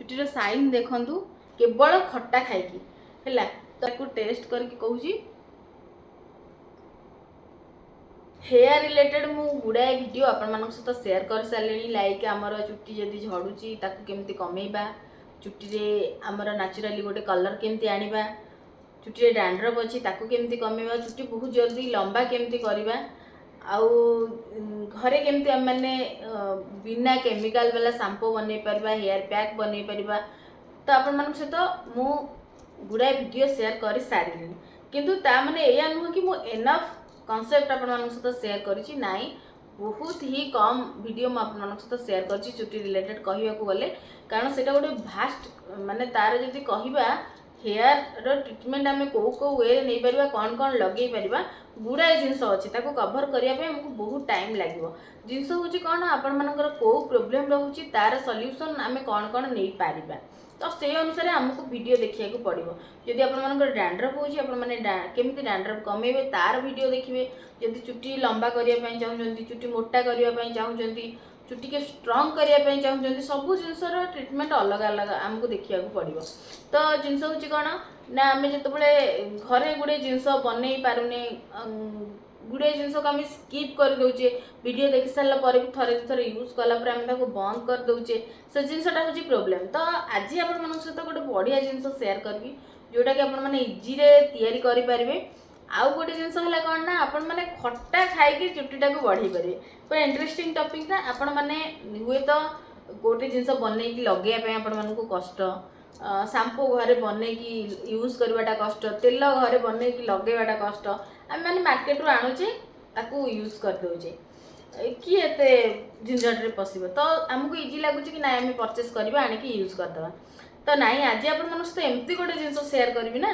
चुटीर sign देखंतु केवल खट्टा खाइकी हैला ताकू टेस्ट करके कहूची। हेयर रिलेटेड मु गुड़ाए वीडियो आपण मानक सहित शेयर कर सारे लाइक आमर चुटी जदि झड़ुची ताकू केमती कमेबा, चुटी रे आमर नेचुरली गोटे कलर केमती आनिबा, चुटी रे डैंड्रफ अच्छी ताकू केमती कमेबा, चुटी बहुत जल्दी लंबा केमती करबा, आउ घरे केमती आम माने बिना केमिकल वाला शैम्पू बनै परबा, हेयर पैक बनै परबा। तो आपण मानक सहित मु गुड़ाए वीडियो शेयर कर सारे किंतु ता माने एया नुह कि मु एनफ कॉन्सेप्ट आपण मानक सहित शेयर करिछि नाई, बहुत ही कम वीडियो मु आपण मानक सहित शेयर करिछि चुटी रिलेटेड कहिबा को गले, कारण सेटा गोटे भास्ट माने तार जदि कहिबा हेयर रो ट्रीटमेंट आमे को वे नहीं परबा, कौन कौन लगे परबा, गुड़ाए जिनस अच्छी ताको कवर करिया पे हमको बहुत टाइम लागिवो। जिनस होची कोन आपण मानकर को प्रॉब्लम रहउची तार सॉल्यूशन आमे कौन कौन नहीं पारिबा, तो से अनुसार आमको वीडियो देखिया को पड़िबो। जदि आपण मानकर डैंड्रफ होची आपण माने केमिति डैंड्रफ कमेबे तार वीडियो देखिबे, जदि चुटी लंबा करिया पई चाहउचंती, चुटी मोटा करिया पई चाहउचंती, चुटी के स्ट्रांग करिया पई चाहउचंती, सब जिनसर ट्रीटमेंट अलग अलग आमको देखिया को पड़िबो। तो जिनस होची कोन ना आमे जतबेले घरे गुडे जिनस बनै पारुने, गुड़े जिनस को आम स्कीप कर दौचे, वीडियो देख सारा पर भी थरे थरे यूज कला आम बंद कर दौचे, से जिनसा हूँ प्रोब्लेम। तो आज आप सहित गोटे बढ़िया जिनस शेयर करी जोटा कि आपने इजी तैयारी करेंगे। आउ गोटे जिनस है कौन ना आपण मैंने खट्टा खाई चुटीटा को बढ़े पारे, पूरा इंटरेस्टिंग टॉपिक ना। आपण मैंने हुए तो गोटे जिनस बनई लगे आपण मानक कष्ट, शैम्पू घरे बनई यूज करवाटा कष्ट, तेल घरे बनई लगेवाटा कष्ट, आम मैंने मार्केट रू आणुचे ताकू यूज कर दौचे, किए एते झंझट रे पसिबो। तो आमको इजी लगुच कि ना आम परचेस करवा आनिकी यूज करदे। तो नाई आज आपण मन सहित एमती गोटे जिनस शेयर करबी ना,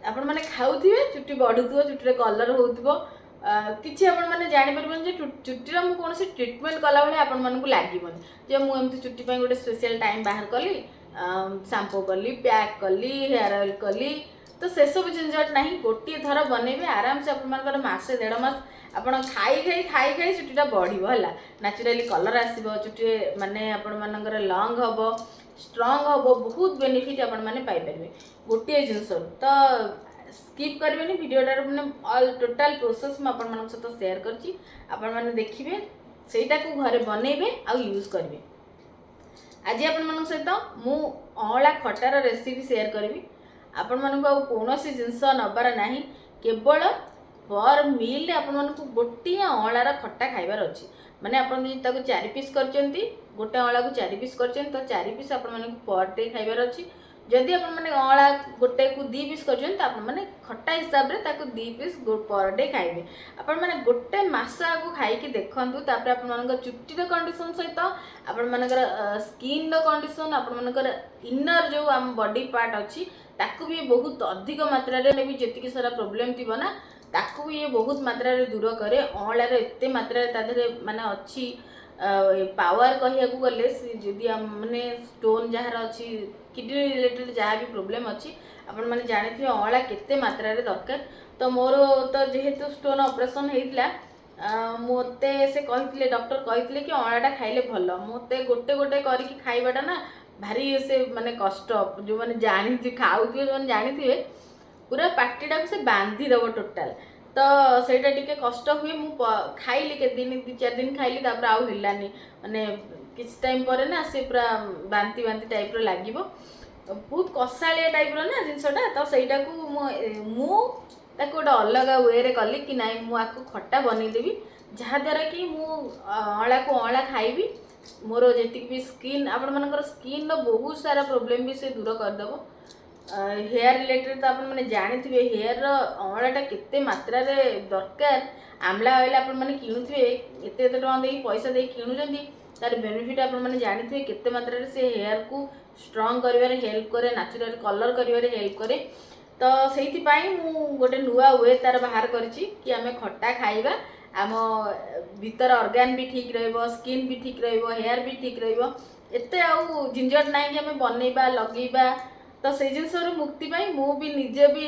आपण माने खाउथिबे चुट्टी बढ़ुथिबो, चुट्टी रे कलर होउथिबो, किछि आपण माने जानि परबन जे चुट्टीर मु कोनोसी ट्रीटमेंट कला बेले आपण मानकु लागिबोनी जे मु एमती चुट्टी पई गोटे स्पेशल टाइम बाहर कली, शैम्पू कली, पैक कली, हेयर ऑयल कली, तो से सब झंझट नहीं। गोटे थर बनइबे आराम से आप मासे 1.5 मास आपण खाई खाई खाई खाई चुटीटा बढ़िबो हला, नेचुरली कलर आसीबो, चुटी माने आपण मानकर लॉन्ग हबो, स्ट्रांग हबो, बहुत बेनिफिट आपण माने पाई परबे गोटे जिनस। तो स्किप करबेनी वीडियोटार माने ऑल टोटल प्रोसेस में आपण मानक सहित शेयर करछि, आपण माने देखिबे सेटा को घरे बनइबे आ यूज करबे। आज आपण मानक सहित मु अळा खटार रेसिपी शेयर करबी। आपण मानक कौन जिनस नबार नाही, केवल पर मील आपण मानक गोटे अळार खट्टा खाइबार अच्छी, माने आपण जदि ताको 4 पीस करचंती, गोटे अळा को 4 पीस करचंती तो 4 पीस आपण मानक पर डे खाइबार अच्छी। जदि आपण माने अळा गोटे को 2 पीस करचंती तो आपण माने खट्टा हिसाब रे ताको 2 पीस पर डे खाइबे। आपण माने गोटे मास आगु खाई कि देखंतु, तापर आपण मानक चुट्टी रो कंडीशन सहित आपण मानकर स्किन रो कंडीशन, आपण मानकर इनर जो आम बॉडी पार्ट अच्छी ताकू भी बहुत अधिक मात्रा रे भी जेतिक सारा प्रॉब्लम थिबो ना ताकू भी ये बहुत मात्रा रे दूर करे। अळार एते मात्रा रे तादरे माने अच्छी पावर कहिया को गले, जदि माने स्टोन जहार अच्छी, किडनी रिलेटेड जहाँ भी प्रॉब्लम अच्छी, आपण माने जानिथिबे अळा केते मात्रा रे दरकार। तो मोर तो जेहेतु स्टोन ऑपरेशन हेइतला, मोते से कहितले डॉक्टर कहितले कि अळाटा खाइले भल, मोते गोटे गोटे करिकी खाइबाटा ना भारी से माने कष्ट। जो मैंने जानी खाऊे जो जानी पूरा पार्टीटा को से बांधी दब टोटाल, तो सेटा टिके कष्ट हुए। मु खाइली के दिन 2-4 दिन खाइली, तापर आउ हिलानी माने किछ टाइम पर ना से पूरा बांती बांती टाइप रो लागिवो, बहुत कषालिया टाइप रो ना जिनसटा। तो सेटा को मु ताको गोटे अलग वे रे कली कि नाई मु आको खट्टा बनै देबी, जहा द्वारा कि मु अळा को अळा खाइबी, मोर जी भी स्किन आपण मानकर स्किन रो बहुत सारा प्रॉब्लम भी से दूर करदेव। हेयर रिलेटेड तो आपण माने जानिथिबे हेयर रो अळाटा केते मात्रा रे दरकार। आमला ऑयल आपण माने किणुथिबे एते एते टका देई पैसा देई किणुचंदी, तार बेनिफिट आपण माने जानिथिबे केते मात्रा रे से हेयर को स्ट्रांग करिवारे हेल्प करे, नेचुरल कलर करिवारे हेल्प करे। तो सेहिति पई मु गोटे नुआ वे तार बाहर करछि कि आमे खट्टा खाइबा, आम भीतर ऑर्गन भी ठीक रहिबो, स्किन भी ठीक रहिबो, हेयर भी ठीक रहिबो। एते आउ झंझट नाही कि आमे बनैबा लगैबा तो से जिनस मुक्ति मु भी निजे भी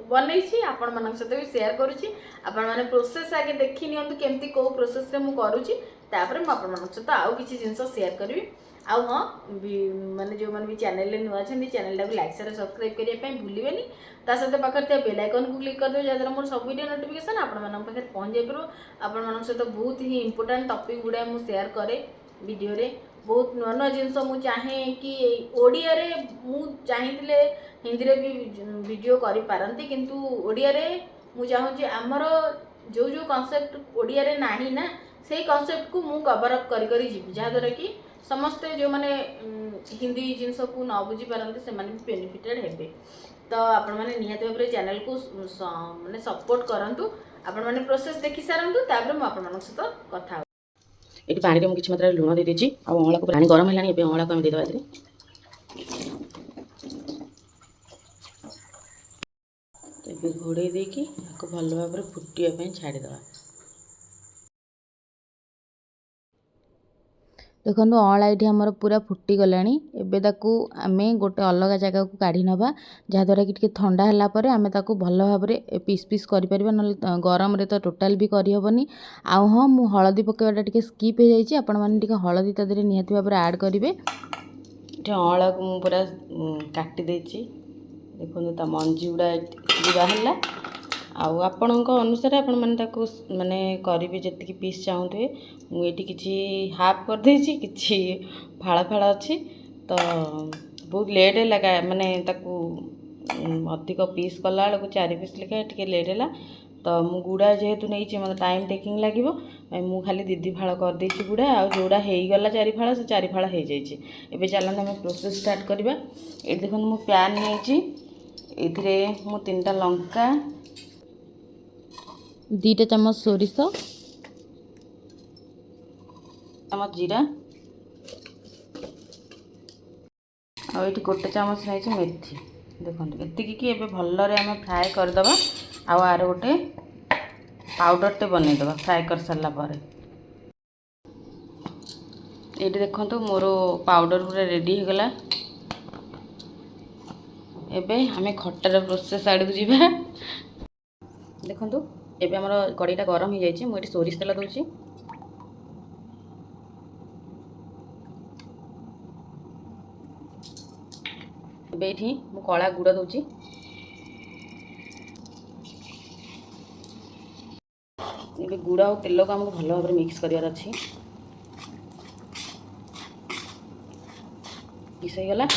बनई आपण मान सहित भी सेयार करुँची। आपण मैंने प्रोसेस आगे देखी नि केमती कौ प्रोसेस रे मु करुँची तापर मु आपण मान सहित आउ किसी जिनस सेयार करी। आउ हाँ माने जो मैंने भी चैनल नुआ चैनल भी लाइक शेयर सब्सक्राइब करने भूलें। ता सहित पाखे बेल आइकन को क्लिक कर दे जहाँद्वारा मोर सब वीडियो नोटिफिकेशन आपण पाखे पहुँच जापर। आपण सहित बहुत ही इंपोर्टेंट टॉपिक गुड़ा मुझे शेयर करे वीडियो रे बहुत नुआ नुआ जिनस मु चाहे कि ओडिया रे मु चाहिए हिंदी रे भी वीडियो करि पारंती किंतु ओडिया रे मु चाहूँ आमर जो जो कॉन्सेप्ट ओडिया रे नाही ना से कॉन्सेप्ट को मु कवर अप करी करी जीवी जहाँद्वारा कि समस्ते जो माने हिंदी जिनस को न बुझी पारंती से माने बेनिफिटेड हेबे। तो आपण माने निहाती भाबरे चैनल को माने सपोर्ट करंतु आपण माने प्रोसेस देखि सारंतु तापर मु आपण मानक सहित कथा ये पानी में किसी मात्रा लुण दे देछि आ अँला को पानी गरम है अँला को देदेवा ए घोड़े देकी भल भाव फुटापी छाड़ीदे। देखो अँला ये आमर पूरा फुटीगला एवं आम गोटे अलग जगह को काढ़ी नवा जहाँद्वारा कि ठंडा है आम भल भाव पीस पीस कर ना गरम रे तो टोटाल भी करहबनी। आउ हाँ मु हलदी पकेवाटा टिके स्किप हो जाइए आपण मैंने हलदी ता देहरे निहाती भाव ऐड करेंगे। अँला को मुझे पूरा काटी देछि देखो ता मंजी गुड़ा बाहर आउ आपणक अनुसार आपण माने करेंगे जी पीस चाहूे मुझे किसी हाफ कर देछि किसी फाड़ा फाड़ा अच्छी तो बहुत लेट लगा माने ताकू अधिक पीस कला बेलू 4 पीस लिखा टे लेट है तो मु गुड़ा जेहेतु नहीं मतलब टाइम टेकिंग लगे मु खाली दीदी फाड़ कर देछि गुड़ा आ जोड़ा हो गला 4 फाड़ से 4 फाड़ हो जाइए। एबे चलना आम प्रोसेस स्टार्ट करवा। ये देखो मु पैन नहीं मु 3टा लंका 2 चम्मच सोरिष चम्मच जीरा आ ये 1 चम्मच नहीं मेथी देखो ये कि भलरे आम फ्राए करदे आर गोटे पाउडरटे बनईदे फ्राए कर सारा पर ये देखो मोर पाउडर पूरा रेडी हो गला। एबे आम खटार प्रोसेस आड़ को जीवा देखो एबे हमर कड़ीटा गरम हो जाइए मुझे सोरिष तेल दूसरी ये मु कला गुड़ दूची ये गुड़ और तेल को आमको भल भाव मिक्स करार अच्छी मिक्स हो गला।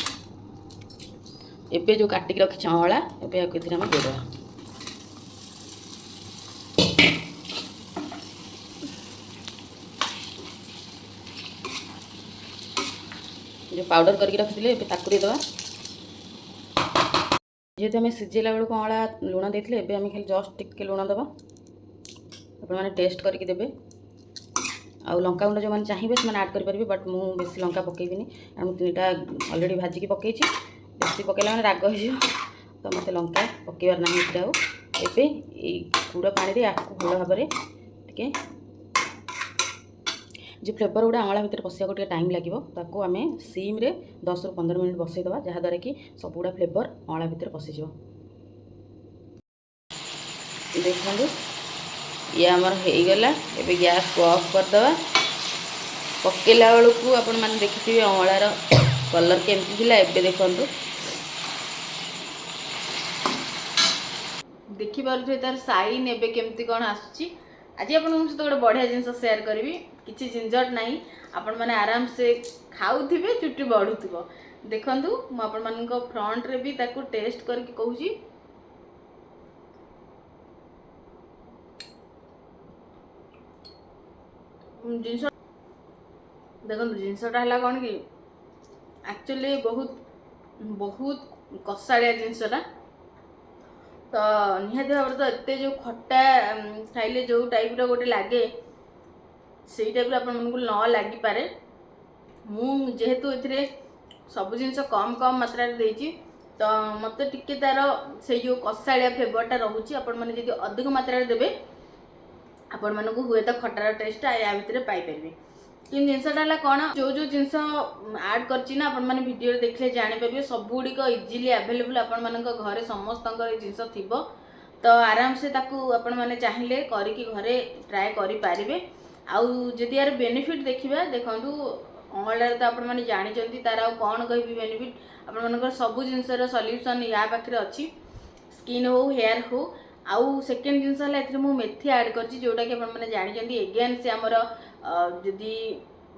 एबे जो काटिक रखी अँला एबे आम देदेवा जो पाउडर करके रखी ताकू देदेवा जेहेतु आम सिझेला बेलू अँला लुण देते आम खाली जस्ट टिके लुण दबा आपने टेस्ट करके देबे। आ लंका गुंड जो मैंने चाहिए से ऐड करेंगे बट मु बेसी लंका पकेबिनी मुझे 3टा अलरेडी भाजिकी पकई बेसी पकेला मैंने राग हो तो मत लंका पकेबार ना एबे गुड़ पानी आपको भल भाव टे जो फ्लेवर गुड़ा अँला भितर पशिया टे टाइम लगे ताको आम सीम रे 10 ରୁ 15 मिनट बसईदे जहाँद्वारा कि सब गुड़ा फ्लेवर अँला भितर पशिज। देखो ये आमर हो गला एबे गैस को ऑफ करदे पकेला बेलू को आपण मैंने देखिथे अँलार कलर केमती थी एबे देखो देखिपे तार साइन एबे केमती कौन आसुची। आज आप गोटे बढ़िया जिन सेयार करी किसी झंझट ना आपण मैंने आराम से खाऊे चुट्टी बढ़ुव देखु मुझे फ्रंट रे भी ताकू टेस्ट करके कहूँ जिनस देखो जिनसटा है कौन कि एक्चुअली बहुत बहुत कषाड़िया जिनसटा तो निहाती भाव तो एत जो खट्टा खाइले जो टाइप रो गोटे लगे से टाइप आप न लगिपारे जेहेतु ये सब जिन कम कम मात्रा देती तो मत टिके तार से जो कषाड़िया फ्लेवरटा रोचे आपड़ी अधिक मात्रा देवे आपण मानक हुए तो खटार टेस्ट या भितर पाइपर कि जिनसटा है कौन जो जो जिनस आड करना आपण वीडियो देखले जापर सब गुड़िक इजिली आवेलेबल आपण मान घरे समस्त जिनस थी तो आराम से आपण मैंने चाहिए करके घरे ट्राए करें। आउ जदि यार बेनिफिट देखा देखूँ अंगलटार तो आपण मैंने जानते तार कौन कह बेनिफिट आपण सब जिनसर सल्यूशन या पाखे अच्छी स्किन हो हेयर हो। आउ सेकेंड जिनस है मेथी ऐड कर जोटा कि आप जानते एगेन से आमर जदि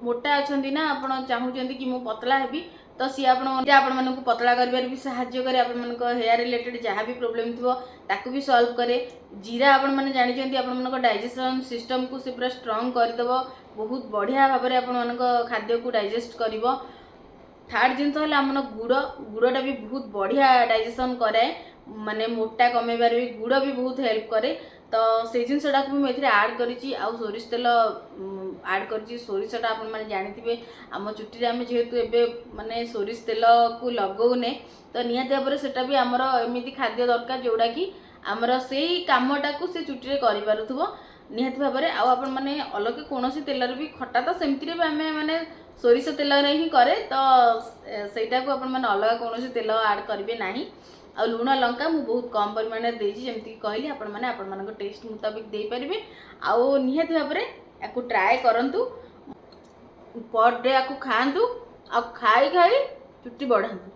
मोटा अच्छा ना आप चाहूँगी कि मुझे पतला हेबी तो सी आपण पतला कर भी साहाय्य करे आपण हेयर रिलेटेड जहाँ भी प्रोब्लेम थी ताकू भी सॉल्व करे। जीरा आपण मैंने जानते आपण डाइजेशन सिस्टम को सी पूरा स्ट्रॉन्ग करदेव बहुत बढ़िया भाव में आपण खाद्य को डाइजेस्ट कर। थर्ड जिनस है आम गुड़ गुड़टा भी बहुत बढ़िया डाइजेशन कराए माने मोटा कमेबार भी गुड़ भी बहुत हेल्प करे। तो से जिनसटा को मुझे आड करी आउ सोरिष तेल आड कर सोरिषटा आप जानते आम चुटी आम जेहेतु एवं माने सोरिष तेल को लगौने तो निहाती भाव से भी आमर एमती खाद्य दरकार जोड़ा कि आमर से कमटा को से चुटी करूँ निहाती भाव में आपण मैंने अलग कौन तेल भी खटा तो सेमती भी आम मैंने सोरिष तेल ही करे तो सहीटा को आपण मैंने अलग कौन तेल आड करेंगे ना। आ लुण लंका मु बहुत कम परिमाण जमीक कहली आपण मैंने टेस्ट मुताबिक दे पारे। आउ निहाती भाव में या ट्राए करूँ पर डे या खातु आ खाई खाई चुट्टी बढ़ातु।